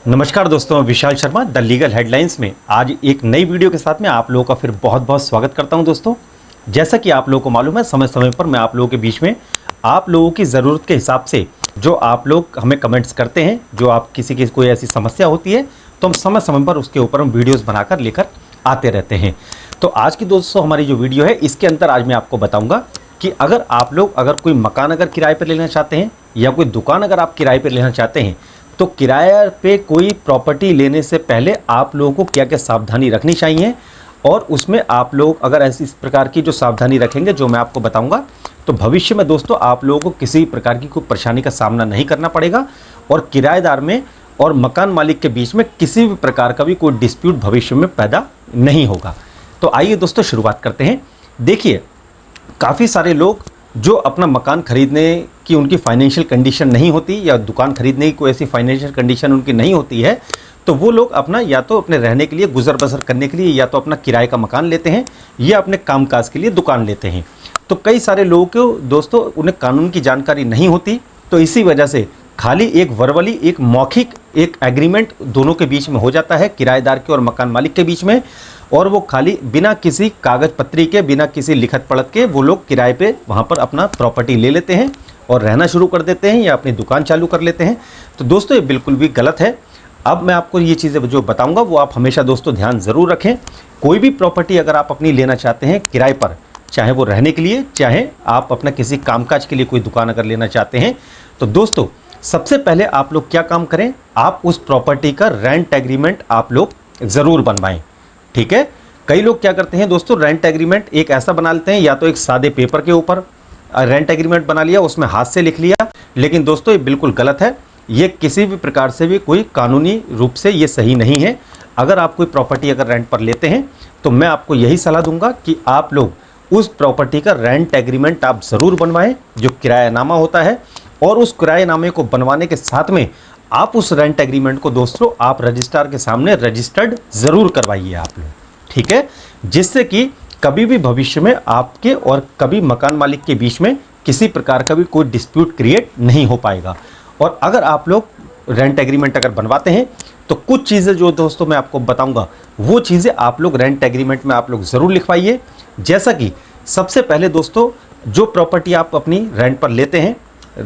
नमस्कार दोस्तों, Vishal Sharma the legal headlines में आज एक नई वीडियो के साथ में आप लोगों का फिर बहुत बहुत स्वागत करता हूं। दोस्तों, जैसा कि आप लोगों को मालूम है, समय समय पर मैं आप लोगों के बीच में आप लोगों की ज़रूरत के हिसाब से जो आप लोग हमें कमेंट्स करते हैं, जो आप किसी की कोई ऐसी समस्या होती है तो हम समय समय पर उसके ऊपर हम वीडियोज़ बनाकर लेकर आते रहते हैं। तो आज की दोस्तों हमारी जो वीडियो है, इसके अंदर आज मैं आपको बताऊँगा कि अगर आप लोग कोई मकान अगर किराए पर लेना चाहते हैं या कोई दुकान अगर आप किराए पर लेना चाहते हैं तो किराया पे कोई प्रॉपर्टी लेने से पहले आप लोगों को क्या क्या सावधानी रखनी चाहिए, और उसमें आप लोग अगर ऐसी इस प्रकार की जो सावधानी रखेंगे जो मैं आपको बताऊंगा, तो भविष्य में दोस्तों आप लोगों को किसी प्रकार की कोई परेशानी का सामना नहीं करना पड़ेगा और किराएदार में और मकान मालिक के बीच में किसी भी प्रकार का भी कोई डिस्प्यूट भविष्य में पैदा नहीं होगा। तो आइए दोस्तों शुरुआत करते हैं। देखिए, काफ़ी सारे लोग जो अपना मकान खरीदने की उनकी फाइनेंशियल कंडीशन नहीं होती या दुकान खरीदने की कोई ऐसी फाइनेंशियल कंडीशन उनकी नहीं होती है, तो वो लोग अपना या तो अपने रहने के लिए, गुजर बसर करने के लिए या तो अपना किराए का मकान लेते हैं या अपने कामकाज के लिए दुकान लेते हैं। तो कई सारे लोगों को दोस्तों उन्हें कानून की जानकारी नहीं होती, तो इसी वजह से खाली एक वर्बली, एक मौखिक एक एग्रीमेंट दोनों के बीच में हो जाता है, किराएदार के और मकान मालिक के बीच में, और वो खाली बिना किसी कागज़ पत्री के, बिना किसी लिखत पढ़त के वो लोग किराए पे वहाँ पर अपना प्रॉपर्टी ले लेते हैं और रहना शुरू कर देते हैं या अपनी दुकान चालू कर लेते हैं। तो दोस्तों ये बिल्कुल भी गलत है। अब मैं आपको ये चीज़ें जो बताऊँगा वो आप हमेशा दोस्तों ध्यान ज़रूर रखें। कोई भी प्रॉपर्टी अगर आप अपनी लेना चाहते हैं किराए पर, चाहे वो रहने के लिए, चाहे आप अपना किसी कामकाज के लिए कोई दुकान अगर लेना चाहते हैं, तो दोस्तों सबसे पहले आप लोग क्या काम करें, आप उस प्रॉपर्टी का रेंट एग्रीमेंट आप लोग ज़रूर बनवाएं। ठीक है, कई लोग क्या करते हैं दोस्तों, रेंट एग्रीमेंट एक ऐसा बना लेते हैं, या तो एक सादे पेपर के ऊपर रेंट एग्रीमेंट बना लिया, उसमें हाथ से लिख लिया, लेकिन दोस्तों ये बिल्कुल गलत है। ये किसी भी प्रकार से भी कोई कानूनी रूप से ये सही नहीं है। अगर आप कोई प्रॉपर्टी अगर रेंट पर लेते हैं तो मैं आपको यही सलाह दूंगा कि आप लोग उस प्रॉपर्टी का रेंट एग्रीमेंट आप ज़रूर बनवाएं, जो किरायानामा होता है, और उस किरायानामे को बनवाने के साथ में आप उस रेंट एग्रीमेंट को दोस्तों आप रजिस्ट्रार के सामने रजिस्टर्ड ज़रूर करवाइए आप लोग। ठीक है, जिससे कि कभी भी भविष्य में आपके और कभी मकान मालिक के बीच में किसी प्रकार का भी कोई डिस्प्यूट क्रिएट नहीं हो पाएगा। और अगर आप लोग रेंट एग्रीमेंट अगर बनवाते हैं तो कुछ चीज़ें जो दोस्तों मैं आपको बताऊंगा वो चीज़ें आप लोग रेंट एग्रीमेंट में आप लोग ज़रूर लिखवाइए। जैसा कि सबसे पहले दोस्तों, जो प्रॉपर्टी आप अपनी रेंट पर लेते हैं,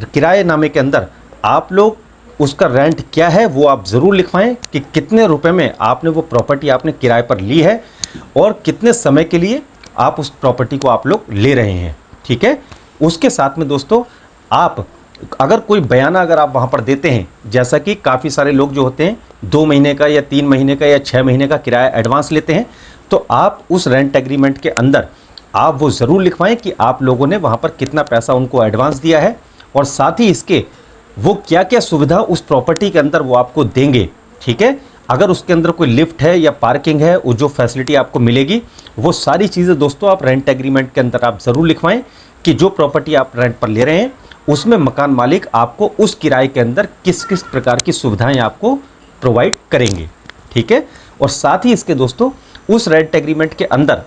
किराएनामे के अंदर आप लोग उसका रेंट क्या है वो आप ज़रूर लिखवाएं कि कितने रुपए में आपने वो प्रॉपर्टी आपने किराए पर ली है और कितने समय के लिए आप उस प्रॉपर्टी को आप लोग ले रहे हैं। ठीक है, उसके साथ में दोस्तों आप अगर कोई बयाना अगर आप वहाँ पर देते हैं, जैसा कि काफ़ी सारे लोग जो होते हैं 2 महीने का या 3 महीने का या 6 महीने का किराया एडवांस लेते हैं, तो आप उस रेंट एग्रीमेंट के अंदर आप वो ज़रूर लिखवाएं कि आप लोगों ने वहाँ पर कितना पैसा उनको एडवांस दिया है, और साथ ही इसके वो क्या क्या सुविधा उस प्रॉपर्टी के अंदर वो आपको देंगे। ठीक है, अगर उसके अंदर कोई लिफ्ट है या पार्किंग है, वो जो फैसिलिटी आपको मिलेगी, वो सारी चीज़ें दोस्तों आप रेंट एग्रीमेंट के अंदर आप ज़रूर लिखवाएं कि जो प्रॉपर्टी आप रेंट पर ले रहे हैं उसमें मकान मालिक आपको उस किराए के अंदर किस किस प्रकार की सुविधाएं आपको प्रोवाइड करेंगे। ठीक है, और साथ ही इसके दोस्तों उस रेंट एग्रीमेंट के अंदर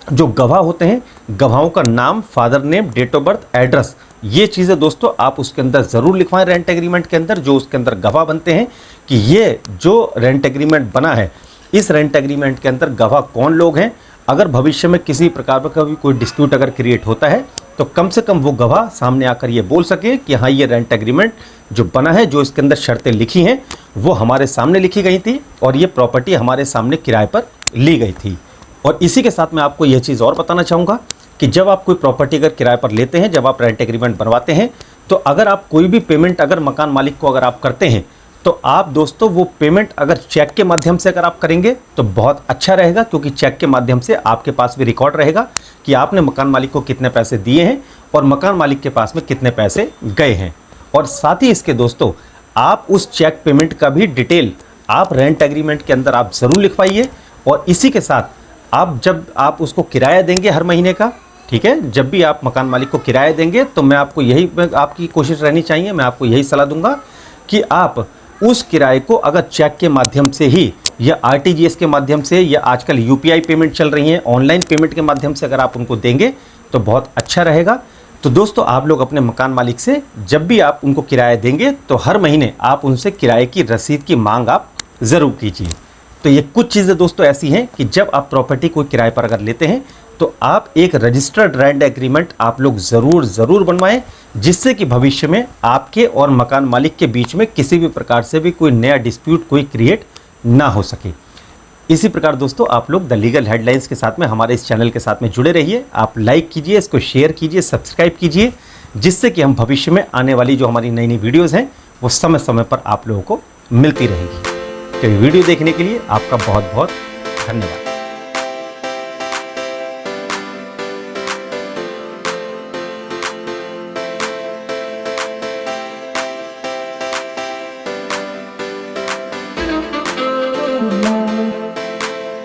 जो गवाह होते हैं, गवाहों का नाम, father name, date of birth, address, ये चीज़ें दोस्तों आप उसके अंदर ज़रूर लिखवाएं रेंट एग्रीमेंट के अंदर, जो उसके अंदर गवाह बनते हैं कि ये जो रेंट एग्रीमेंट बना है, इस रेंट एग्रीमेंट के अंदर गवाह कौन लोग हैं। अगर भविष्य में किसी प्रकार का भी कोई डिस्प्यूट अगर क्रिएट होता है तो कम से कम वो गवाह सामने आकर ये बोल सके कि हाँ, ये रेंट एग्रीमेंट जो बना है, जो इसके अंदर शर्तें लिखी हैं वो हमारे सामने लिखी गई थी और ये प्रॉपर्टी हमारे सामने किराए पर ली गई थी। और इसी के साथ मैं आपको यह चीज़ और बताना चाहूँगा कि जब आप कोई प्रॉपर्टी अगर किराए पर लेते हैं, जब आप रेंट एग्रीमेंट बनवाते हैं, तो अगर आप कोई भी पेमेंट अगर मकान मालिक को अगर आप करते हैं, तो आप दोस्तों वो पेमेंट अगर चेक के माध्यम से अगर आप करेंगे तो बहुत अच्छा रहेगा, क्योंकि चेक के माध्यम से आपके पास भी रिकॉर्ड रहेगा कि आपने मकान मालिक को कितने पैसे दिए हैं और मकान मालिक के पास में कितने पैसे गए हैं। और साथ ही इसके दोस्तों आप उस चेक पेमेंट का भी डिटेल आप रेंट एग्रीमेंट के अंदर आप ज़रूर लिखवाइए। और इसी के साथ आप जब आप उसको किराया देंगे हर महीने का, ठीक है, जब भी आप मकान मालिक को किराया देंगे तो मैं आपको यही आपकी कोशिश रहनी चाहिए, मैं आपको यही सलाह दूंगा कि आप उस किराए को अगर चेक के माध्यम से ही या आरटीजीएस के माध्यम से या आजकल यूपीआई पेमेंट चल रही है, ऑनलाइन पेमेंट के माध्यम से अगर आप उनको देंगे तो बहुत अच्छा रहेगा। तो दोस्तों आप लोग अपने मकान मालिक से जब भी आप उनको किराया देंगे तो हर महीने आप उनसे किराए की रसीद की मांग आप ज़रूर कीजिए। तो ये कुछ चीज़ें दोस्तों ऐसी हैं कि जब आप प्रॉपर्टी कोई किराए पर अगर लेते हैं तो आप एक रजिस्टर्ड रेंट एग्रीमेंट आप लोग ज़रूर बनवाएं, जिससे कि भविष्य में आपके और मकान मालिक के बीच में किसी भी प्रकार से भी कोई नया डिस्प्यूट कोई क्रिएट ना हो सके। इसी प्रकार दोस्तों आप लोग द लीगल हेडलाइंस के साथ में हमारे इस चैनल के साथ में जुड़े रहिए। आप लाइक कीजिए, इसको शेयर कीजिए, सब्सक्राइब कीजिए, जिससे कि हम भविष्य में आने वाली जो हमारी नई वीडियोज़ हैं वो समय समय पर आप लोगों को मिलती रहेंगी। तो ये वीडियो देखने के लिए आपका बहुत बहुत धन्यवाद।